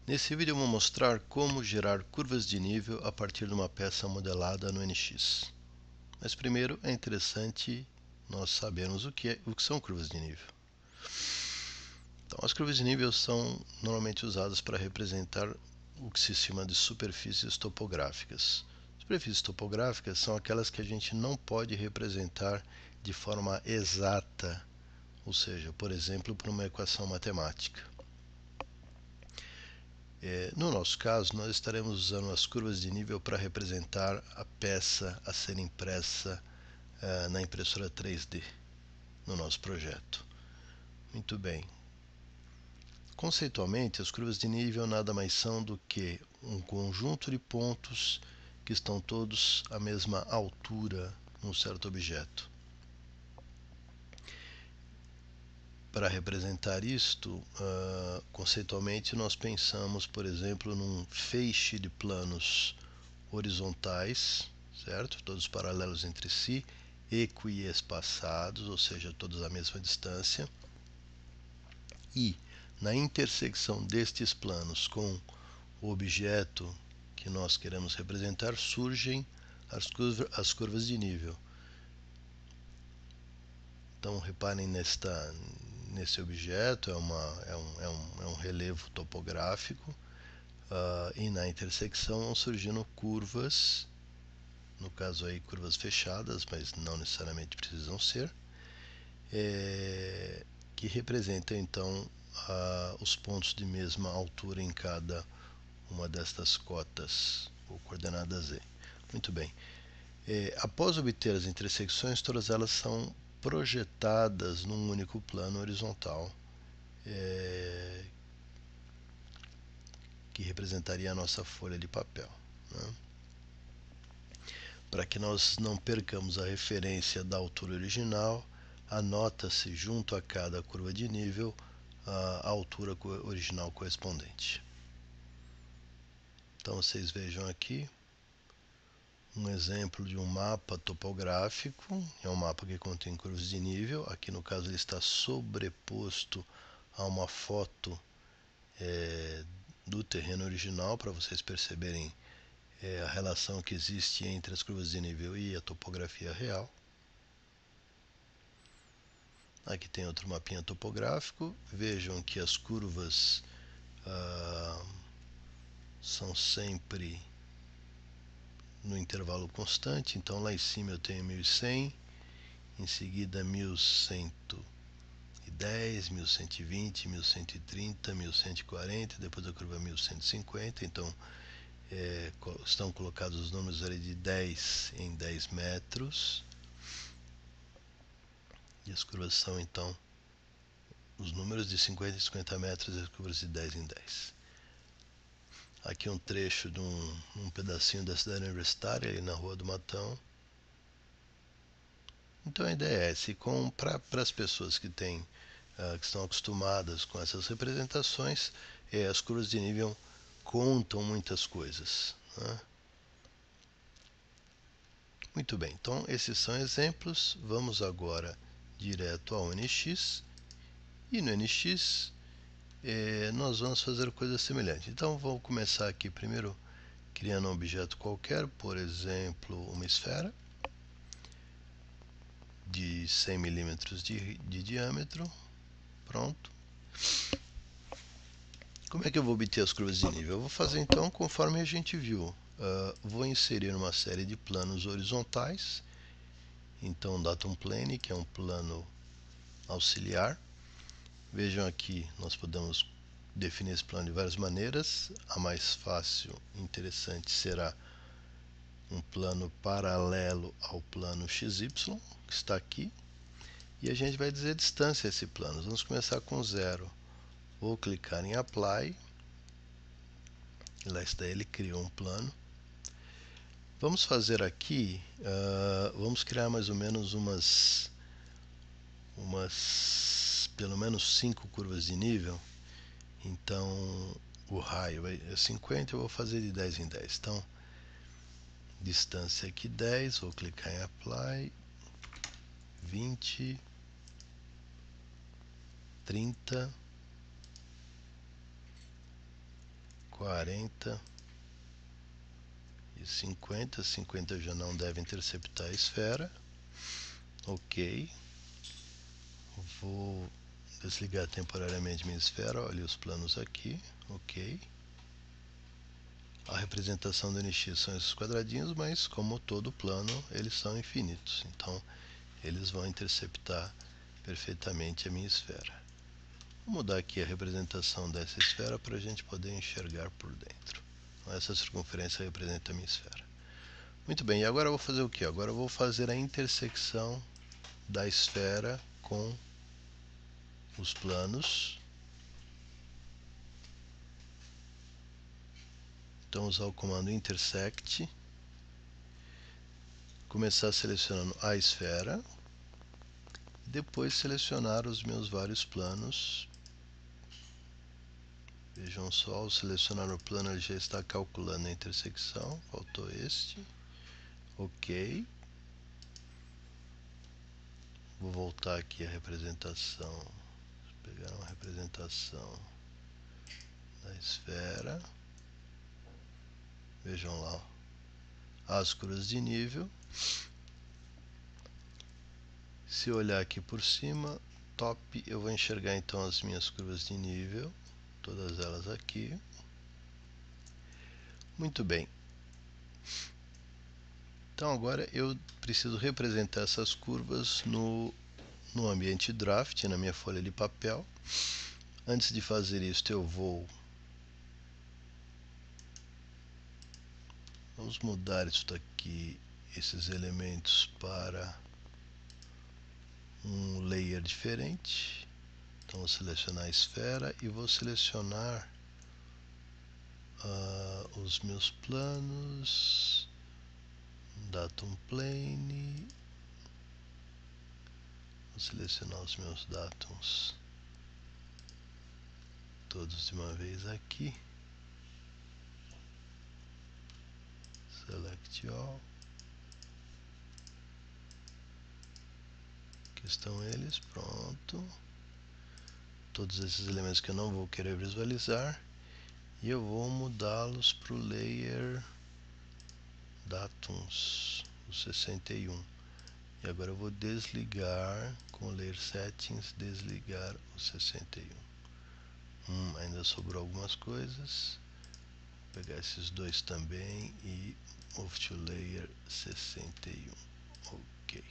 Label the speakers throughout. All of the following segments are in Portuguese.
Speaker 1: Nesse vídeo eu vou mostrar como gerar curvas de nível a partir de uma peça modelada no NX. Mas primeiro é interessante nós sabermos o que são curvas de nível. Então, as curvas de nível são normalmente usadas para representar o que se chama de superfícies topográficas. Superfícies topográficas são aquelas que a gente não pode representar de forma exata, ou seja, por exemplo, por uma equação matemática. No nosso caso, nós estaremos usando as curvas de nível para representar a peça a ser impressa na impressora 3D no nosso projeto. Muito bem. Conceitualmente, as curvas de nível nada mais são do que um conjunto de pontos que estão todos à mesma altura num certo objeto. Para representar isto, conceitualmente nós pensamos, por exemplo, num feixe de planos horizontais, certo? Todos paralelos entre si, equiespaçados, ou seja, todos à mesma distância. E na intersecção destes planos com o objeto que nós queremos representar, surgem as curvas de nível. Então reparem nesse objeto, é um relevo topográfico, e na intersecção vão surgindo curvas, no caso aí curvas fechadas, mas não necessariamente precisam ser, que representam então os pontos de mesma altura em cada uma destas cotas ou coordenadas Z. Muito bem. Após obter as intersecções, todas elas são projetadas num único plano horizontal, que representaria a nossa folha de papel, né? Para que nós não percamos a referência da altura original, anota-se junto a cada curva de nível a altura original correspondente. Então vocês vejam aqui um exemplo de um mapa topográfico, é um mapa que contém curvas de nível. Aqui no caso ele está sobreposto a uma foto do terreno original, para vocês perceberem a relação que existe entre as curvas de nível e a topografia real. Aqui tem outro mapinha topográfico. Vejam que as curvas são sempre no intervalo constante. Então lá em cima eu tenho 1100, em seguida 1110, 1120, 1130, 1140, depois a curva 1150. Então estão colocados os números ali de 10 em 10 metros. E as curvas são então os números de 50 em 50 metros e as curvas de 10 em 10. Aqui um trecho de um pedacinho da cidade universitária, ali na Rua do Matão. Então a ideia é essa, para as pessoas que estão acostumadas com essas representações, as curvas de nível contam muitas coisas, né? Muito bem, então esses são exemplos. Vamos agora direto ao NX, e no NX nós vamos fazer coisa semelhante. Então vou começar aqui primeiro criando um objeto qualquer, por exemplo uma esfera de 100 milímetros de diâmetro. Pronto. Como é que eu vou obter as curvas de nível? Eu vou fazer então conforme a gente viu. Vou inserir uma série de planos horizontais. Então datum plane, que é um plano auxiliar. Vejam aqui, nós podemos definir esse plano de várias maneiras. A mais fácil e interessante será um plano paralelo ao plano XY, que está aqui. E a gente vai dizer a distância a esse plano. Vamos começar com 0. Vou clicar em Apply. Lá está, ele criou um plano. Vamos fazer aqui, vamos criar mais ou menos pelo menos 5 curvas de nível. Então o raio é 50, eu vou fazer de 10 em 10. Então distância aqui 10, vou clicar em Apply, 20, 30, 40 e 50. 50 já não deve interceptar a esfera. Ok. Vou desligar temporariamente minha esfera. Olha os planos aqui. Ok. A representação do NX são esses quadradinhos, mas como todo plano, eles são infinitos. Então, eles vão interceptar perfeitamente a minha esfera. Vou mudar aqui a representação dessa esfera para a gente poder enxergar por dentro. Então, essa circunferência representa a minha esfera. Muito bem, e agora eu vou fazer o que? Agora eu vou fazer a intersecção da esfera com os planos. Então, usar o comando intersect. Começar selecionando a esfera. Depois selecionar os meus vários planos. Vejam só, ao selecionar o plano ele já está calculando a intersecção. Faltou este. Ok. Vou voltar aqui a representação. Vou pegar uma representação da esfera. Vejam lá, as curvas de nível. Se eu olhar aqui por cima, top, eu vou enxergar então as minhas curvas de nível, todas elas aqui. Muito bem. Então agora eu preciso representar essas curvas no ambiente draft, na minha folha de papel. Antes de fazer isso, vamos mudar isso daqui, esses elementos para um layer diferente. Então vou selecionar a esfera e vou selecionar os meus planos, datum plane. Vou selecionar os meus datums todos de uma vez aqui. Select all. Aqui estão eles, pronto. Todos esses elementos que eu não vou querer visualizar. E eu vou mudá-los para o layer datums, o 61. E agora eu vou desligar com o layer settings, desligar o 61. Ainda sobrou algumas coisas. Vou pegar esses dois também e move to layer 61. Ok.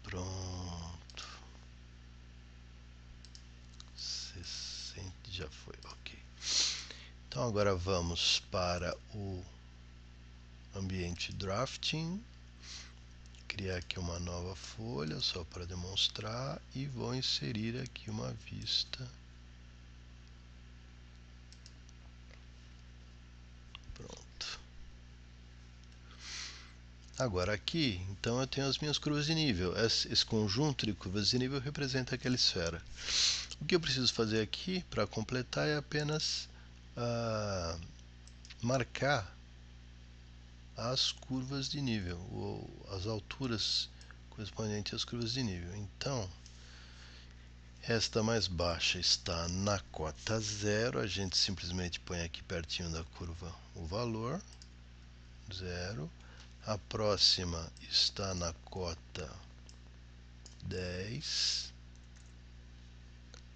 Speaker 1: Pronto. 60 já foi, ok. Então agora vamos para o ambiente drafting. Criar aqui uma nova folha só para demonstrar e vou inserir aqui uma vista. Pronto. Agora aqui, então eu tenho as minhas curvas de nível. Esse conjunto de curvas de nível representa aquela esfera. O que eu preciso fazer aqui para completar é apenas marcar as curvas de nível, ou as alturas correspondentes às curvas de nível. Então, esta mais baixa está na cota 0, a gente simplesmente põe aqui pertinho da curva o valor, 0. A próxima está na cota 10,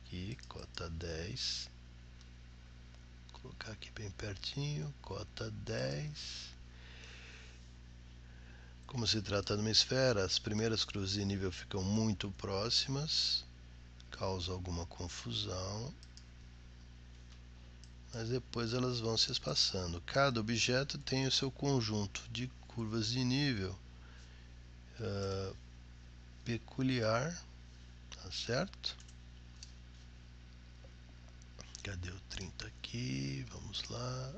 Speaker 1: aqui, cota 10. Vou colocar aqui bem pertinho, cota 10. Como se trata de uma esfera, as primeiras cruzes de nível ficam muito próximas, causa alguma confusão, mas depois elas vão se espaçando. Cada objeto tem o seu conjunto de curvas de nível peculiar, tá certo? Cadê o 30 aqui? Vamos lá.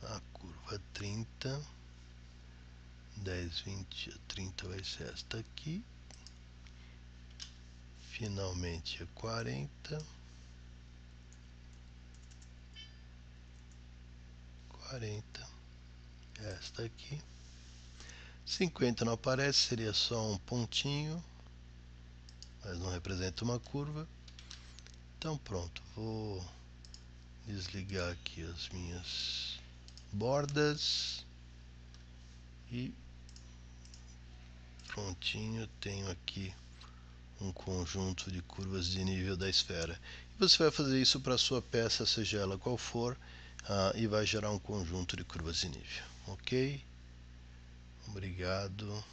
Speaker 1: A curva 30, 10, 20, a 30 vai ser esta aqui. Finalmente a 40. 40. Esta aqui. 50 não aparece, seria só um pontinho, mas não representa uma curva. Então pronto, vou desligar aqui as minhas bordas e prontinho, tenho aqui um conjunto de curvas de nível da esfera. Você vai fazer isso para a sua peça, seja ela qual for, e vai gerar um conjunto de curvas de nível. Ok? Obrigado.